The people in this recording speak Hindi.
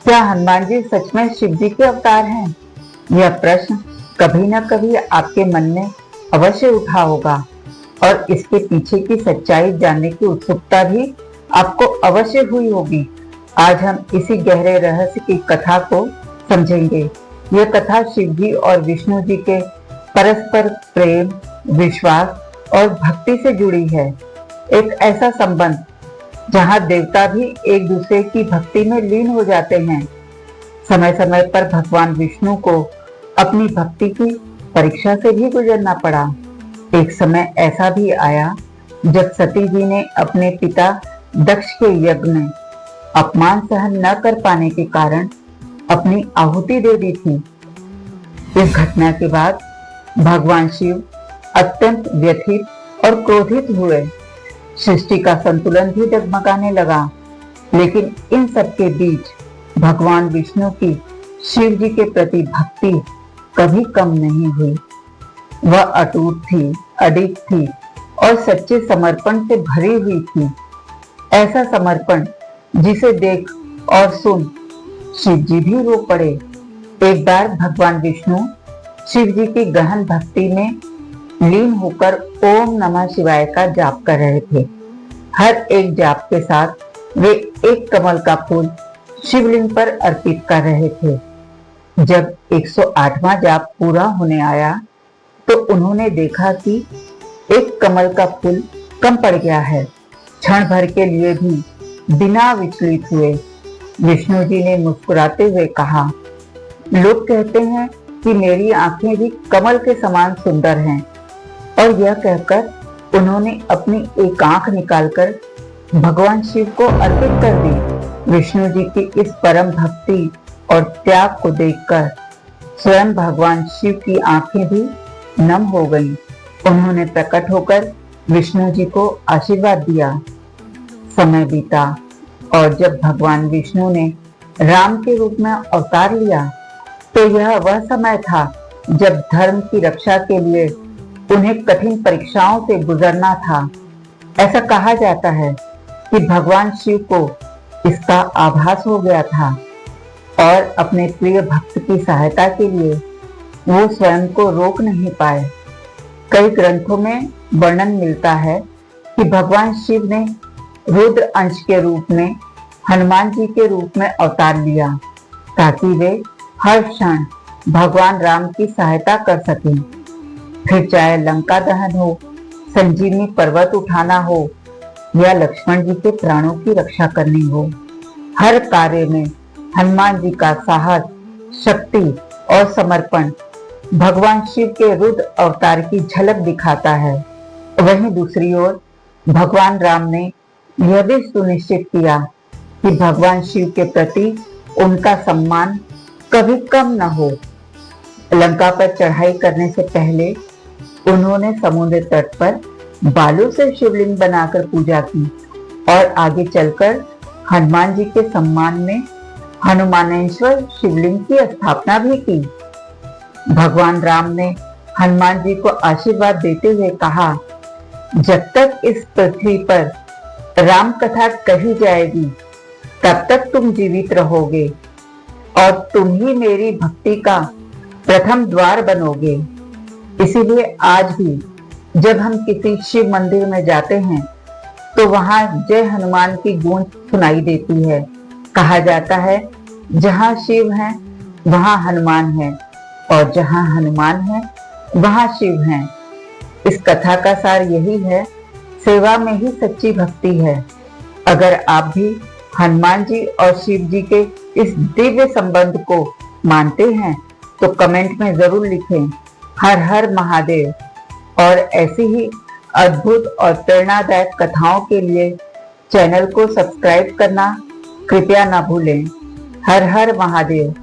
क्या हनुमान जी सच में शिव जी के अवतार हैं? यह प्रश्न कभी न कभी आपके मन में अवश्य उठा होगा और इसके पीछे की सच्चाई जानने की उत्सुकता भी आपको अवश्य हुई होगी। आज हम इसी गहरे रहस्य की कथा को समझेंगे। यह कथा शिव जी और विष्णु जी के परस्पर प्रेम, विश्वास और भक्ति से जुड़ी है। एक ऐसा संबंध जहां देवता भी एक दूसरे की भक्ति में लीन हो जाते हैं। समय समय पर भगवान विष्णु को अपनी भक्ति की परीक्षा से भी गुजरना पड़ा। एक समय ऐसा भी आया जब सती जी ने अपने पिता दक्ष के यज्ञ में अपमान सहन न कर पाने के कारण अपनी आहुति दे दी थी। इस घटना के बाद भगवान शिव अत्यंत व्यथित और क्रोधित हुए। सृष्टि का संतुलन भी डगमगाने लगा। लेकिन इन सब के बीच भगवान विष्णु की शिव जी के प्रति भक्ति कभी कम नहीं हुई। वह अटूट थी, अडिग थी और सच्चे समर्पण से भरी हुई थी। ऐसा समर्पण जिसे देख और सुन शिव जी भी रो पड़े। एक बार भगवान विष्णु शिव जी की गहन भक्ति में लीन होकर ओम नमः शिवाय का जाप कर रहे थे। हर एक जाप के साथ वे एक कमल का फूल शिवलिंग पर अर्पित कर रहे थे। जब 108वां जाप पूरा होने आया तो उन्होंने देखा कि एक कमल का फूल कम पड़ गया है। क्षण भर के लिए भी बिना विचलित हुए विष्णु जी ने मुस्कुराते हुए कहा, लोग कहते हैं कि मेरी आंखें भी कमल के समान सुंदर हैं। और यह कहकर उन्होंने अपनी एक आंख निकालकर भगवान शिव को अर्पित कर दी। विष्णु जी की इस परम भक्ति और त्याग को देखकर स्वयं भगवान शिव की आंखें भी नम हो गईं। उन्होंने प्रकट होकर विष्णु जी को आशीर्वाद दिया। समय बीता और जब भगवान विष्णु ने राम के रूप में अवतार लिया तो यह वह समय था जब धर्म की रक्षा के लिए उन्हें कठिन परीक्षाओं से गुजरना था। ऐसा कहा जाता है कि भगवान शिव को इसका आभास हो गया था और अपने प्रिय भक्त की सहायता के लिए वो स्वयं को रोक नहीं पाए। कई ग्रंथों में वर्णन मिलता है कि भगवान शिव ने रुद्र अंश के रूप में हनुमान जी के रूप में अवतार लिया ताकि वे हर क्षण भगवान राम की सहायता कर सकें। फिर चाहे लंका दहन हो, संजीवनी पर्वत उठाना हो या लक्ष्मण जी के प्राणों की रक्षा करनी हो, हर कार्य में हनुमान जी का साहस, शक्ति और समर्पण भगवान शिव के रुद्र अवतार की झलक दिखाता है। वहीं दूसरी ओर भगवान राम ने यह भी सुनिश्चित किया कि भगवान शिव के प्रति उनका सम्मान कभी कम न हो। लंका पर चढ़ाई करने से पहले उन्होंने समुद्र तट पर बालू से शिवलिंग बनाकर पूजा की और आगे चलकर हनुमान जी के सम्मान में हनुमानेश्वर शिवलिंग की स्थापना भी की। भगवान राम ने हनुमान जी को आशीर्वाद देते हुए कहा, जब तक इस पृथ्वी पर राम कथा कही जाएगी तब तक तुम जीवित रहोगे और तुम ही मेरी भक्ति का प्रथम द्वार बनोगे। इसीलिए आज भी जब हम किसी शिव मंदिर में जाते हैं तो वहां जय हनुमान की गूंज सुनाई देती है। कहा जाता है, जहां शिव है वहां हनुमान है और जहां हनुमान है वहां शिव है। इस कथा का सार यही है, सेवा में ही सच्ची भक्ति है। अगर आप भी हनुमान जी और शिव जी के इस दिव्य संबंध को मानते हैं तो कमेंट में जरूर लिखें, हर हर महादेव। और ऐसी ही अद्भुत और प्रेरणादायक कथाओं के लिए चैनल को सब्सक्राइब करना कृपया ना भूलें। हर हर महादेव।